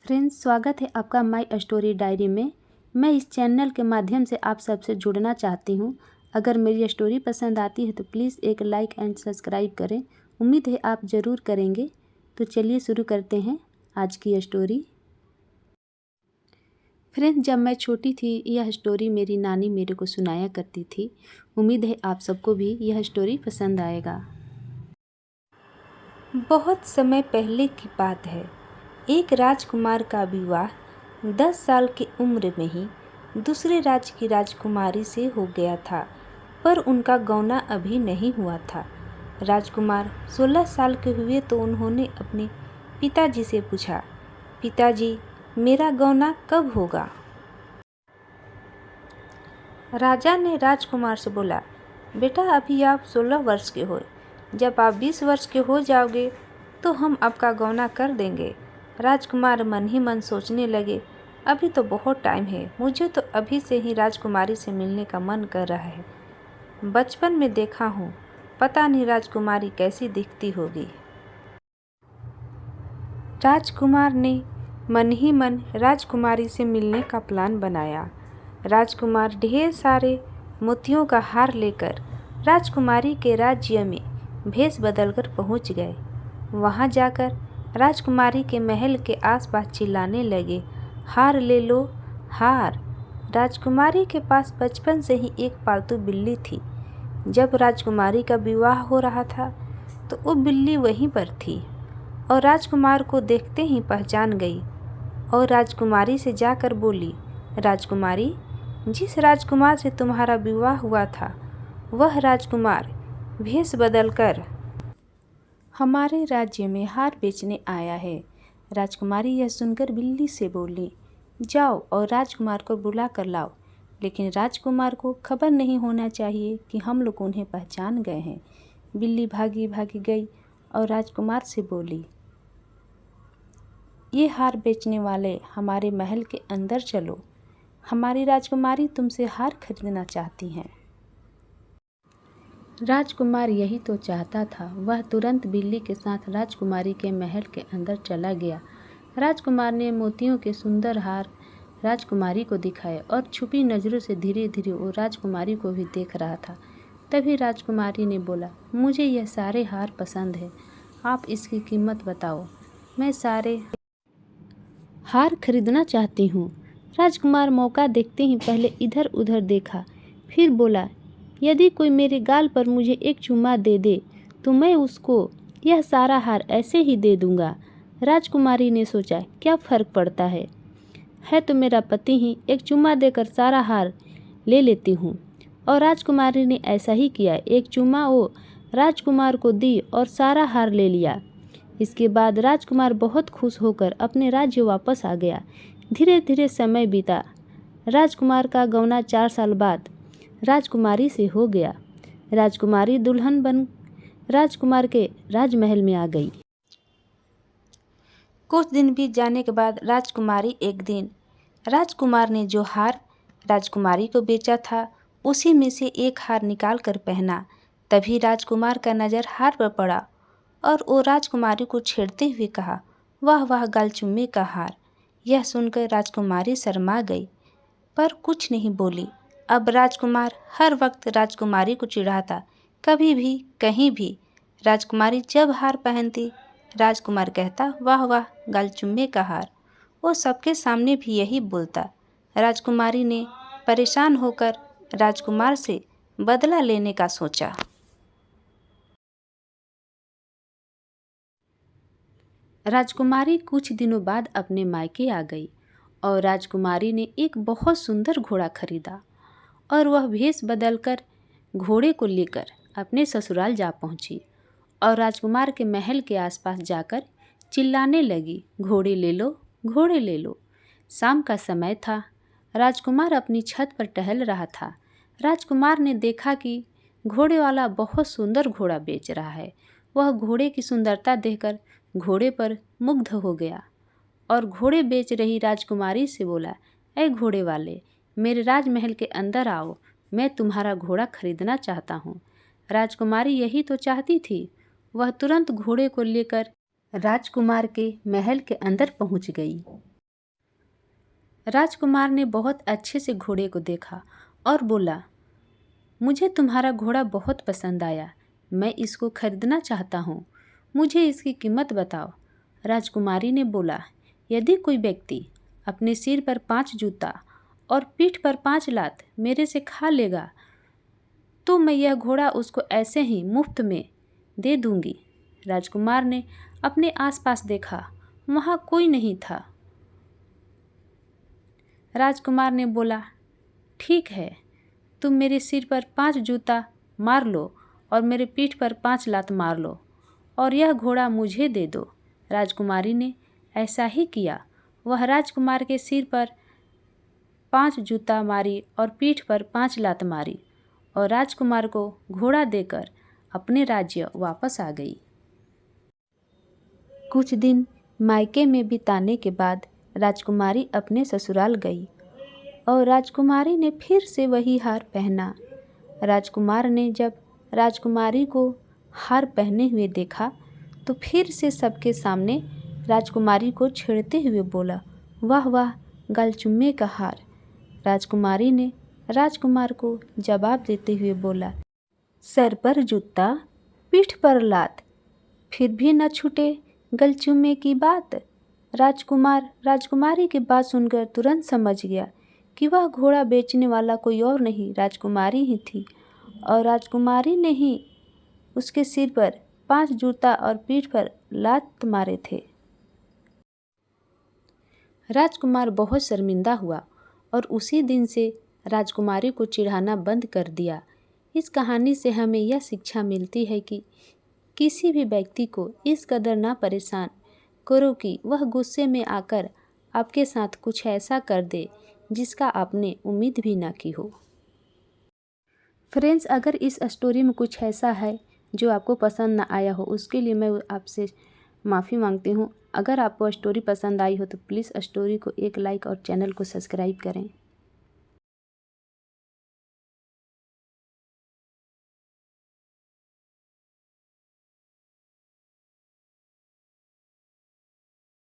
Friends, स्वागत है आपका माय स्टोरी डायरी में। मैं इस चैनल के माध्यम से आप सबसे जुड़ना चाहती हूँ। अगर मेरी स्टोरी पसंद आती है तो प्लीज़ एक लाइक एंड सब्सक्राइब करें। उम्मीद है आप ज़रूर करेंगे। तो चलिए शुरू करते हैं आज की स्टोरी। फ्रेंड्स, जब मैं छोटी थी यह स्टोरी मेरी नानी मेरे को सुनाया करती थी। उम्मीद है आप सबको भी यह स्टोरी पसंद आएगा। बहुत समय पहले की बात है। एक राजकुमार का विवाह 10 साल की उम्र में ही दूसरे राज्य की राजकुमारी से हो गया था, पर उनका गौना अभी नहीं हुआ था। राजकुमार 16 साल के हुए तो उन्होंने अपने पिताजी से पूछा, पिताजी, मेरा गौना कब होगा? राजा ने राजकुमार से बोला, बेटा, अभी आप 16 वर्ष के हो। जब आप 20 वर्ष के हो जाओगे तो हम आपका गौना कर देंगे। राजकुमार मन ही मन सोचने लगे, अभी तो बहुत टाइम है, मुझे तो अभी से ही राजकुमारी से मिलने का मन कर रहा है। बचपन में देखा हूँ, पता नहीं राजकुमारी कैसी दिखती होगी। राजकुमार ने मन ही मन राजकुमारी से मिलने का प्लान बनाया। राजकुमार ढेर सारे मोतियों का हार लेकर राजकुमारी के राज्य में भेष बदलकर पहुंच गए। वहां जाकर राजकुमारी के महल के आसपास चिल्लाने लगे, हार ले लो, हार। राजकुमारी के पास बचपन से ही एक पालतू बिल्ली थी। जब राजकुमारी का विवाह हो रहा था तो वो बिल्ली वहीं पर थी और राजकुमार को देखते ही पहचान गई और राजकुमारी से जाकर बोली, राजकुमारी, जिस राजकुमार से तुम्हारा विवाह हुआ था वह राजकुमार भेष बदलकर हमारे राज्य में हार बेचने आया है। राजकुमारी यह सुनकर बिल्ली से बोली, जाओ और राजकुमार को बुला कर लाओ, लेकिन राजकुमार को खबर नहीं होना चाहिए कि हम लोग उन्हें पहचान गए हैं। बिल्ली भागी भागी गई और राजकुमार से बोली, ये हार बेचने वाले हमारे महल के अंदर चलो, हमारी राजकुमारी तुमसे हार खरीदना चाहती हैं। राजकुमार यही तो चाहता था। वह तुरंत बिल्ली के साथ राजकुमारी के महल के अंदर चला गया। राजकुमार ने मोतियों के सुंदर हार राजकुमारी को दिखाए और छुपी नज़रों से धीरे धीरे वो राजकुमारी को भी देख रहा था। तभी राजकुमारी ने बोला, मुझे यह सारे हार पसंद है, आप इसकी कीमत बताओ, मैं सारे हार खरीदना चाहती हूँ। राजकुमार मौका देखते ही पहले इधर उधर देखा, फिर बोला, यदि कोई मेरे गाल पर मुझे एक चुम्मा दे दे तो मैं उसको यह सारा हार ऐसे ही दे दूंगा। राजकुमारी ने सोचा, क्या फ़र्क पड़ता है तो मेरा पति ही, एक चुम्मा देकर सारा हार ले लेती हूँ। और राजकुमारी ने ऐसा ही किया। एक चुम्मा वो राजकुमार को दी और सारा हार ले लिया। इसके बाद राजकुमार बहुत खुश होकर अपने राज्य वापस आ गया। धीरे धीरे समय बीता। राजकुमार का गौना 4 साल बाद राजकुमारी से हो गया। राजकुमारी दुल्हन बन राजकुमार के राजमहल में आ गई। कुछ दिन बीत जाने के बाद एक दिन राजकुमार ने जो हार राजकुमारी को बेचा था उसी में से एक हार निकाल कर पहना। तभी राजकुमार का नज़र हार पर पड़ा और वो राजकुमारी को छेड़ते हुए कहा, वाह वाह, गालचुम्मे का हार। यह सुनकर राजकुमारी शर्मा गई पर कुछ नहीं बोली। अब राजकुमार हर वक्त राजकुमारी को चिढ़ाता, कभी भी कहीं भी। राजकुमारी जब हार पहनती राजकुमार कहता, वाह वाह, गालचुम्मे का हार। वो सबके सामने भी यही बोलता। राजकुमारी ने परेशान होकर राजकुमार से बदला लेने का सोचा। राजकुमारी कुछ दिनों बाद अपने मायके आ गई और राजकुमारी ने एक बहुत सुंदर घोड़ा खरीदा और वह भेष बदलकर घोड़े को लेकर अपने ससुराल जा पहुंची और राजकुमार के महल के आसपास जाकर चिल्लाने लगी, घोड़े ले लो, घोड़े ले लो। शाम का समय था। राजकुमार अपनी छत पर टहल रहा था। राजकुमार ने देखा कि घोड़े वाला बहुत सुंदर घोड़ा बेच रहा है। वह घोड़े की सुंदरता देखकर घोड़े पर मुग्ध हो गया और घोड़े बेच रही राजकुमारी से बोला, ऐ घोड़े वाले, मेरे राजमहल के अंदर आओ, मैं तुम्हारा घोड़ा खरीदना चाहता हूँ। राजकुमारी यही तो चाहती थी। वह तुरंत घोड़े को लेकर राजकुमार के महल के अंदर पहुँच गई। राजकुमार ने बहुत अच्छे से घोड़े को देखा और बोला, मुझे तुम्हारा घोड़ा बहुत पसंद आया, मैं इसको खरीदना चाहता हूँ, मुझे इसकी कीमत बताओ। राजकुमारी ने बोला, यदि कोई व्यक्ति अपने सिर पर 5 जूता और पीठ पर 5 लात मेरे से खा लेगा तो मैं यह घोड़ा उसको ऐसे ही मुफ्त में दे दूंगी। राजकुमार ने अपने आसपास देखा, वहाँ कोई नहीं था। राजकुमार ने बोला, ठीक है, तुम मेरे सिर पर 5 जूता मार लो और मेरे पीठ पर 5 लात मार लो और यह घोड़ा मुझे दे दो। राजकुमारी ने ऐसा ही किया। वह राजकुमार के सिर पर 5 जूता मारी और पीठ पर 5 लात मारी और राजकुमार को घोड़ा देकर अपने राज्य वापस आ गई। कुछ दिन मायके में बिताने के बाद राजकुमारी अपने ससुराल गई और राजकुमारी ने फिर से वही हार पहना। राजकुमार ने जब राजकुमारी को हार पहने हुए देखा तो फिर से सबके सामने राजकुमारी को छेड़ते हुए बोला, वाह वाह, गलचुम्मे का हार। राजकुमारी ने राजकुमार को जवाब देते हुए बोला, सर पर जूता, पीठ पर लात, फिर भी न छूटे गलचुम्मे की बात। राजकुमार राजकुमारी की बात सुनकर तुरंत समझ गया कि वह घोड़ा बेचने वाला कोई और नहीं, राजकुमारी ही थी और राजकुमारी ने ही उसके सिर पर 5 जूता और पीठ पर लात मारे थे। राजकुमार बहुत शर्मिंदा हुआ और उसी दिन से राजकुमारी को चिढ़ाना बंद कर दिया। इस कहानी से हमें यह शिक्षा मिलती है कि किसी भी व्यक्ति को इस कदर ना परेशान करो कि वह गुस्से में आकर आपके साथ कुछ ऐसा कर दे जिसका आपने उम्मीद भी ना की हो। फ्रेंड्स, अगर इस स्टोरी में कुछ ऐसा है जो आपको पसंद ना आया हो, उसके लिए मैं आपसे माफ़ी मांगती हूँ। अगर आपको स्टोरी पसंद आई हो तो प्लीज़ स्टोरी को एक लाइक और चैनल को सब्सक्राइब करें।